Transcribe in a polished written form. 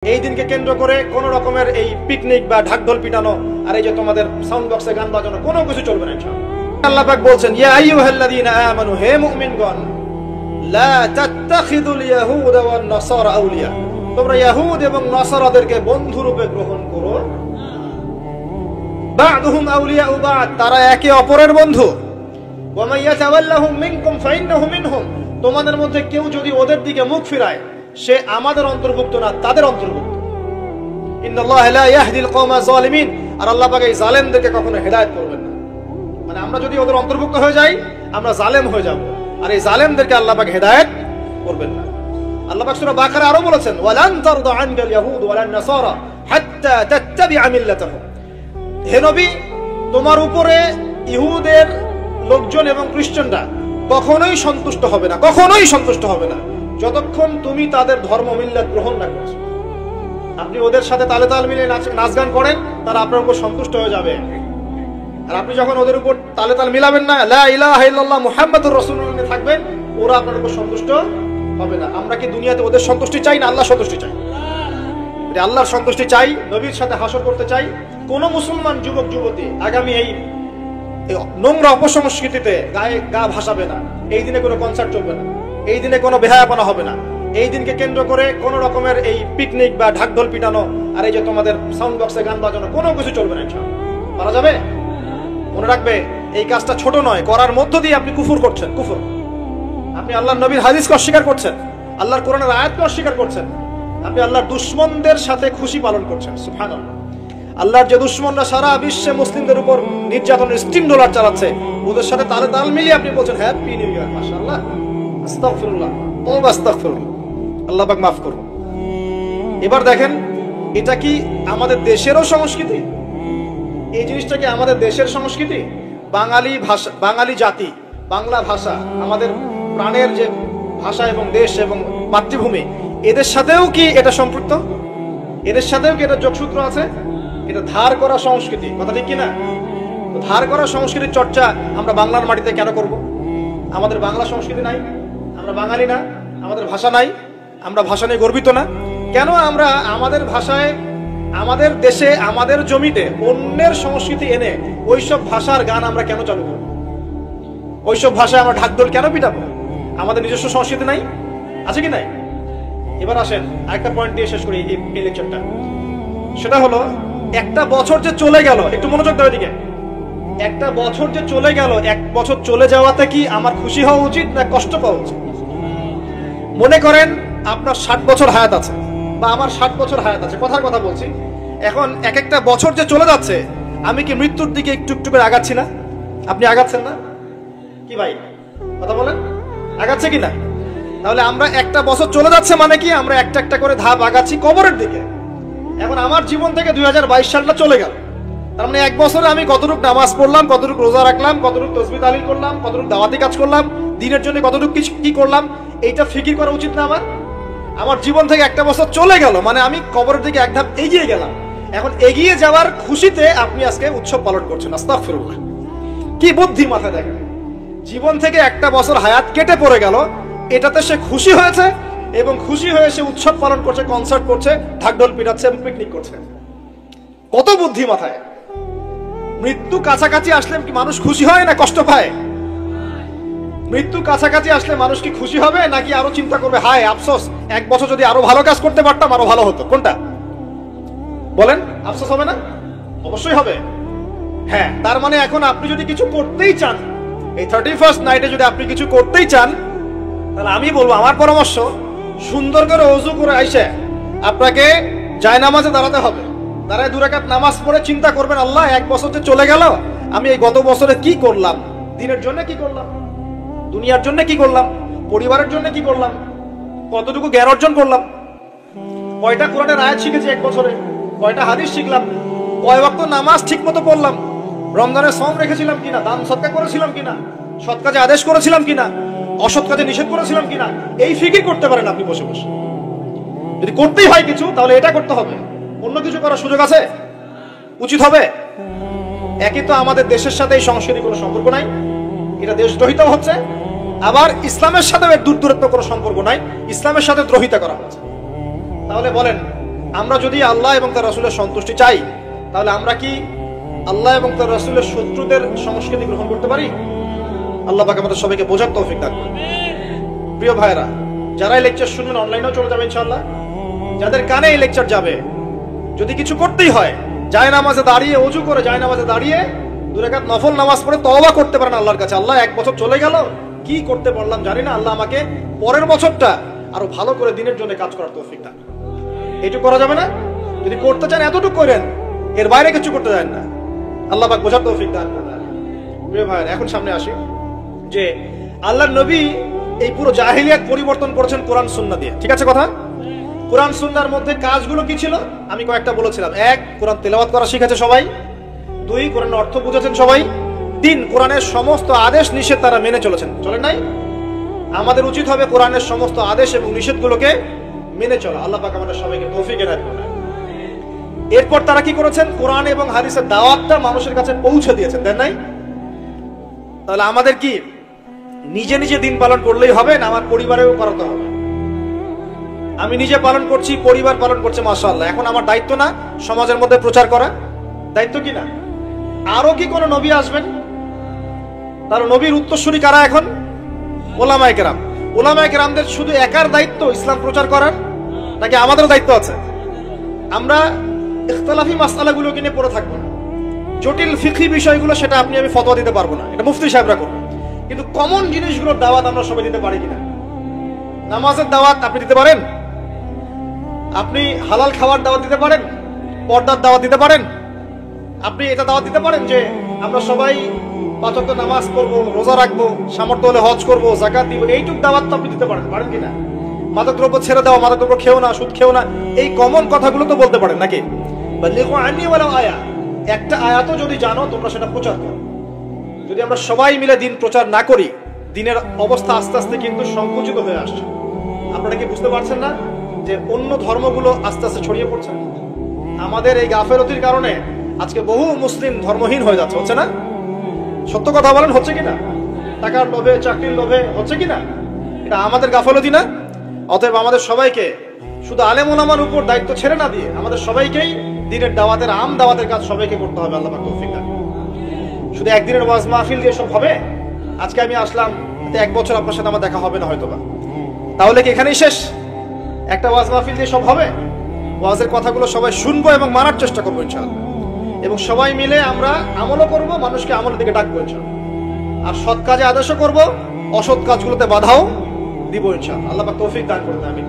এই দিনকে কেন্দ্র করে কোন রকমের এই পিকনিক বা ঢাকঢোল পিটানো আর এই যে তোমাদের সাউন্ড বক্সে গান বাজানো কোনো কিছু চলবে না ইনশাআল্লাহ। আল্লাহ পাক বলছেন, ইয়া আইয়ুহাল্লাযীনা আমানু, হে মুমিনগণ, লা তাত্তাখিযুল ইয়াহুদা ওয়ান নাসারা আউলিয়া, তোমরা ইহুদ এবং নাসারাদেরকে বন্ধু রূপে গ্রহণ করো। বা'দুহুম আউলিয়াউ বা'দ, তারা একে অপরের বন্ধু। ওয়া মান ইয়াতাওয়াল্লাহুম মিনকুম ফাইন্নাহু মিনহুম, তোমাদের মধ্যে কেউ যদি ওদের দিকে মুখ ফিরায় সে আমাদের অন্তর্ভুক্ত না, তাদের অন্তর্ভুক্ত। ইন্নাল্লাহা লা ইয়াহদিল কওমা যালিমিন, আর আল্লাহ পাক এই জালেমদেরকে কখনো হেদায়েত করবেন না। মানে আমরা যদি ওদের অন্তর্ভুক্ত হয়ে যাই আমরা জালেম হয়ে যাব, আর এই জালেমদেরকে আল্লাহ পাক হেদায়েত করবেন না। আল্লাহ পাক সূরা বাকারা আরো বলেছেন, ওয়ালান তারদা আনকাল ইয়াহুদ ওয়ালান নাসারা হাত্তা তাত্তাবিআ মিল্লাতাহুম, হে নবী, তোমার উপরে ইহুদের লোকজন এবং খ্রিস্টানরা কখনোই সন্তুষ্ট হবে না, কখনোই সন্তুষ্ট হবে না যতক্ষণ তুমি তাদের ধর্ম মিল্লাত গ্রহণ না করছো। আপনি ওদের সাথে তালে তাল মিলিয়ে নাচ গান করেন, তারা আপনার উপর সন্তুষ্ট হয়ে যাবে। আর আপনি যখন ওদের উপর তালে তাল মিলাবেন না, লা ইলাহা ইল্লাল্লাহ মুহাম্মাদুর রাসূলুল্লাহ থাকবেন, ওরা আপনার উপর সন্তুষ্ট হবে না। আমরা কি দুনিয়াতে ওদের সন্তুষ্টি চাই না আল্লাহর সন্তুষ্টি চাই? আল্লাহর সন্তুষ্টি চাই, নবীর সাথে হাসর করতে চাই। কোন মুসলমান যুবক যুবতী আগামী এই নোংরা অপসংস্কৃতিতে গায়ে গা ভাসাবে না। এই দিনে কোনো কনসার্ট চলবে না, এই দিনে কোনো বেহায়াপনা হবে না। এই দিনকে কেন্দ্র করে কোন রকমের এই পিকনিক বা ঢাকঢোল পিটানো আর এই যে তোমাদের সাউন্ড বক্সে গান বাজানো কোনো কিছু চলবে না ইনশাআল্লাহ। পারা যাবে? মনে রাখবে, এই কাজটা ছোট নয়, করার মধ্য দিয়ে আপনি কুফর করছেন। কুফর, আপনি আল্লাহর নবীর হাদিসকে অস্বীকার করছেন, আল্লাহর কোরআনের আয়াতকে অস্বীকার করছেন, আপনি আল্লাহর দুশমনদের সাথে খুশি পালন করছেন। সুবহানাল্লাহ। আল্লাহর যে দুশমনরা সারা বিশ্বে মুসলিমদের উপর নির্যাতনের স্টিম রোলার চালাচ্ছে, ওদের সাথে তালে তাল মিলিয়ে আপনি বলছেন হ্যাপি নিউ ইয়ার, মাশাআল্লাহ, আস্তাগফিরুল্লাহ, তওবা আস্তাগফিরুল্লাহ, আল্লাহ পাক মাফ করুন। এবার দেখেন, এটা কি আমাদের দেশেরও সংস্কৃতি? এই জিনিসটা কি আমাদের দেশের সংস্কৃতি? বাঙালি ভাষা, বাঙালি জাতি, বাংলা ভাষা আমাদের প্রাণের যে ভাষা এবং দেশ এবং মাতৃভূমি, এদের সাথেও কি এটা সম্পৃক্ত? এদের সাথেও কি এটা যোগসূত্র আছে? এটা ধার করা সংস্কৃতি, কথা ঠিক কিনা? ধার করা সংস্কৃতির চর্চা আমরা বাংলার মাটিতে কেন করব? আমাদের বাংলা সংস্কৃতি নাই, আমরা বাঙালি না, আমাদের ভাষা নাই, আমরা ভাষা নিয়ে গর্বিত না। কেন আমরা আমাদের ভাষায়, আমাদের দেশে, আমাদের জমিতে অন্যের সংস্কৃতি এনে ওইসব ভাষার গান আমরা কেন চালু করব? ওইসব ভাষায় আমরা ঢাকঢোল কেন পিটাবো? আমাদের নিজস্ব সংস্কৃতি নাই, আছে কি নাই? এবার আসেন আরেকটা পয়েন্ট দিয়ে শেষ করি এই লেকচারটা। সেটা হলো, একটা বছর যে চলে গেল, একটু মনোযোগ দাও এদিকে। একটা বছর যে চলে গেল, এক বছর চলে যাওয়াতে কি আমার খুশি হওয়া উচিত না কষ্ট পাওয়া উচিত? মনে করেন আপনার 60 বছর হায়াত আছে, বা আমার 60 বছর হায়াত আছে, কথার কথা বলছি। এখন এক একটা বছর যে চলে যাচ্ছে, আমি কি মৃত্যুর দিকে একটু একটু করে আগাচ্ছি না? আপনি আগাচ্ছেন না কি ভাই? কথা বলেন, আগাচ্ছে কি না? তাহলে আমরা একটা বছর চলে যাচ্ছে মানে কি, আমরা একটা একটা করে ধাপ আগাচ্ছি কবরের দিকে। এখন আমার জীবন থেকে 2022 সালটা চলে গেল, তার মানে এক বছরে আমি কতটুকু নামাজ পড়লাম, কতটুকু রোজা রাখলাম, কতটুকু তাসবিহ তাহলিল করলাম, কতটুকু দাওয়াতি কাজ করলাম, দিনের জন্য কতটুকু কি করলাম, এইটা ফিকির করা উচিত না আমার? আমার জীবন থেকে একটা বছর চলে গেল মানে আমি কবরের দিকে এক ধাপ এগিয়ে গেলাম। এখন এগিয়ে যাওয়ার খুশিতে আপনি আজকে উৎসব পালন করছেন। আস্তাগফিরুল্লাহ, কি বুদ্ধি মাথায় দেখেন। জীবন থেকে একটা বছর হায়াত কেটে পড়ে গেল, এটাতে সে খুশি হয়েছে এবং খুশি হয়ে সে উৎসব পালন করছে, কনসার্ট করছে, ঢাকঢোল পিটাচ্ছে এবং পিকনিক করছে। কত বুদ্ধি মাথায়! মৃত্যু কাছাকাছি আসলে কি মানুষ খুশি হয় না কষ্ট পায়? মৃত্যু কাছাকাছি আসলে মানুষ কি খুশি হবে নাকি আরো চিন্তা করবে, হায় আফসোস, এক বছর যদি আরো ভালো কাজ করতে পারতাম আরো ভালো হতো? কোনটা বলেন? আফসোস হবে না? অবশ্যই হবে। হ্যাঁ, তার মানে এখন আপনি যদি কিছু করতেই চান, এই 31st নাইটে যদি আপনি কিছু করতেই চান, তাহলে আমি বলবো, আমার পরামর্শ, সুন্দর করে ওযু করে আইসে আপনাকে জায়নামাজে দাঁড়াতে হবে। দাঁড়ায় 2 রাকাত নামাজ পড়ে চিন্তা করবেন, আল্লাহ, এক বছর যে চলে গেল, আমি এই গত বছরে কি করলাম? দিনের জন্য কি করলাম, দুনিয়ার জন্য কি করলাম, পরিবারের জন্য কি করলাম, কতটুকু জ্ঞান অর্জন করলাম, কয়টা কোরআনের আয়াত শিখেছি এক বছরে, কয়টা হাদিস শিখলাম, কয় ওয়াক্ত নামাজ ঠিক মতো পড়লাম, রমজানের সওম রেখেছিলাম কিনা, দান সদকা করেছিলাম কিনা, সৎ কাজে আদেশ করেছিলাম কিনা, অসৎ কাজে নিষেধ করেছিলাম কিনা, এই ফিকির করতে পারেন আপনি বসে বসে। যদি করতেই হয় কিছু, তাহলে এটা করতে হবে, অন্য কিছু করার সুযোগ আছে? উচিত হবে? একই তো আমাদের দেশের সাথে এই সংস্কৃতির কোনো সম্পর্ক নাই, এটা দেশদ্রোহিতা হচ্ছে। আবার ইসলামের সাথে এর দূরত্ব কোনো সম্পর্ক নাই, ইসলামের সাথে দ্রোহিতা করা হচ্ছে। তাহলে বলেন, আমরা যদি আল্লাহ এবং তার রাসূলের সন্তুষ্টি চাই, তাহলে আমরা কি আল্লাহ এবং তার রাসূলের শত্রুদের সংস্কৃতি গ্রহণ করতে পারি? আল্লাহ পাক আমাদের সবাইকে বোঝার তৌফিক দান করুন। প্রিয় ভাইরা, যারা এই লেকচার শুনবেন অনলাইনেও চলে যাবে ইনশাআল্লাহ। যাদের কানে এই লেকচার যাবে, যদি কিছু করতেই হয়, যায় নামাজে দাঁড়িয়ে, ওযু করে যায় নামাজে দাঁড়িয়ে 2 রাকাত নফল নামাজ পড়ে তওবা করতে পারেন আল্লাহর কাছে। আল্লাহ 1 বছর চলে গেল, কি করতে পারলাম জানি না, আল্লাহ আমাকে পরের বছরটা আরো ভালো করে দিনের জন্য কাজ করার তৌফিক দান। এইটুকু করা যাবে না? যদি করতে চান এতটুকু করেন, এর বাইরে কিছু করতে দেন না। আল্লাহ পাক বোঝার তৌফিক দান করেন। প্রিয় ভাইরা, এখন সামনে আসি যে আল্লাহর নবী এই পুরো জাহেলিয়াত পরিবর্তন করেছেন কোরআন সুন্নাহ দিয়ে। ঠিক আছে কথা? কোরআন সুন্নাহর মধ্যে কাজগুলো কি ছিল আমি কয়েকটা বলেছিলাম। 1, কোরআন তেলাওয়াত করা শিখেছে সবাই। 2, কোরআনের অর্থ বুঝেছেন সবাই। 3, কোরআনের সমস্ত আদেশ নিষেধ তারা মেনে চলেছেন। চলেন নাই? আমাদের উচিত হবে কোরআনের সমস্ত আদেশ এবং নিষেধগুলোকে মেনে চলা। আল্লাহ পাক আমাদের সবাইকে তৌফিক এনায়েত করুন। এরপর তারা কি করেছেন? কোরআন এবং হাদিসের দাওয়াতটা মানুষের কাছে পৌঁছে দিয়েছেন, দেন নাই? তাহলে আমাদের কি নিজে নিজে দিন পালন করলেই হবে না আমার পরিবারেও করাতে হবে? আমি নিজে পালন করছি, পরিবার পালন করছে, মাশাআল্লাহ। এখন আমার দায়িত্ব না সমাজের মধ্যে প্রচার করা? দায়িত্ব কি না? আরো কি কোন নবী আসবেন? তার নবীর উত্তরসূরি কারা এখন? উলামায়ে কেরাম। উলামায়ে কেরামদের শুধু একার দায়িত্ব ইসলাম প্রচার করার, নাকি আমাদেরও দায়িত্ব আছে? আমরা ইখতিলাফি মাসআলাগুলোকে নিয়ে পড়ে থাকবো না। জটিল ফিকহি বিষয়গুলো সেটা আপনি আমি ফতোয়া দিতে পারবো না, এটা মুফতি সাহেবরা করবেন। কিন্তু কমন জিনিসগুলোর দাওয়াত আমরা সবাই দিতে পারি কিনা? নামাজের দাওয়াত আপনি দিতে পারেন? আপনি হালাল খাওয়ার দাওয়াত দিতে পারেন? পর্দার দাওয়াত দিতে পারেন? আপনি এটা দাওয়াত দিতে পারেন যে আমরা সবাই 5 ওয়াক্ত নামাজ পড়বো, রোজা রাখবো, সামর্থ্য হলে হজ করবো, যাকাত দিব, এইটুক দাওয়াত তো আপনি দিতে পারেন, পারেন কিনা? মাদকদ্রব্য ছেড়ে দাও, মাদকদ্রব্য খেও না, সুদ খেও না, এই কমন কথাগুলো তো বলতে পারেন নাকি? বাল্লিগু আন্নী ওয়ালাউ আয়া, একটা আয়াতও যদি জানো তোমরা সেটা প্রচার করো। যদি আমরা সবাই মিলে দিন প্রচার না করি, দিনের অবস্থা আস্তে আস্তে কিন্তু সংকুচিত হয়ে আসছে। আপনারা কি বুঝতে পারছেন না যে অন্য ধর্মগুলো আস্তে আস্তে ছড়িয়ে পড়ছে? আমাদের এই গাফেলতির কারণে আজকে বহু মুসলিম ধর্মহীন হয়ে যাচ্ছে, হচ্ছে না? সত্য কথা বলেন, হচ্ছে কিনা? টাকার লোভে, চাকরির লোভে, হচ্ছে কিনা? এটা আমাদের গাফেলতি না? অতএব আমাদের সবাইকে শুধু আলেম ওলামার উপর দায়িত্ব ছেড়ে না দিয়ে আমাদের সবাইকেই দিনের দাওয়াতের, আম দাওয়াতের কাজ সবাইকে করতে হবে। আল্লাহ পাক তৌফিক দান। শুধু একদিনের ওয়াজ মাহফিল দিয়ে সব হবে? আজকে আমি আসলাম, 1 বছর আপনার সাথে আমার দেখা হবে না হয়তোবা, তাহলে কি এখানেই শেষ? একটা ওয়াজ মাহফিল দিয়ে সব হবে? ওয়াজের কথাগুলো সবাই শুনবো এবং মানার চেষ্টা করবো ইনশাআল্লাহ, এবং সবাই মিলে আমরা আমলও করবো, মানুষকে আমলের দিকে ডাকবো ইনশাআল্লাহ। আর সৎ কাজে আদেশও করবো, অসৎ কাজগুলোতে বাধাও দিব ইনশাআল্লাহ। আল্লাহ পাক তৌফিক দান করুন, আমিন।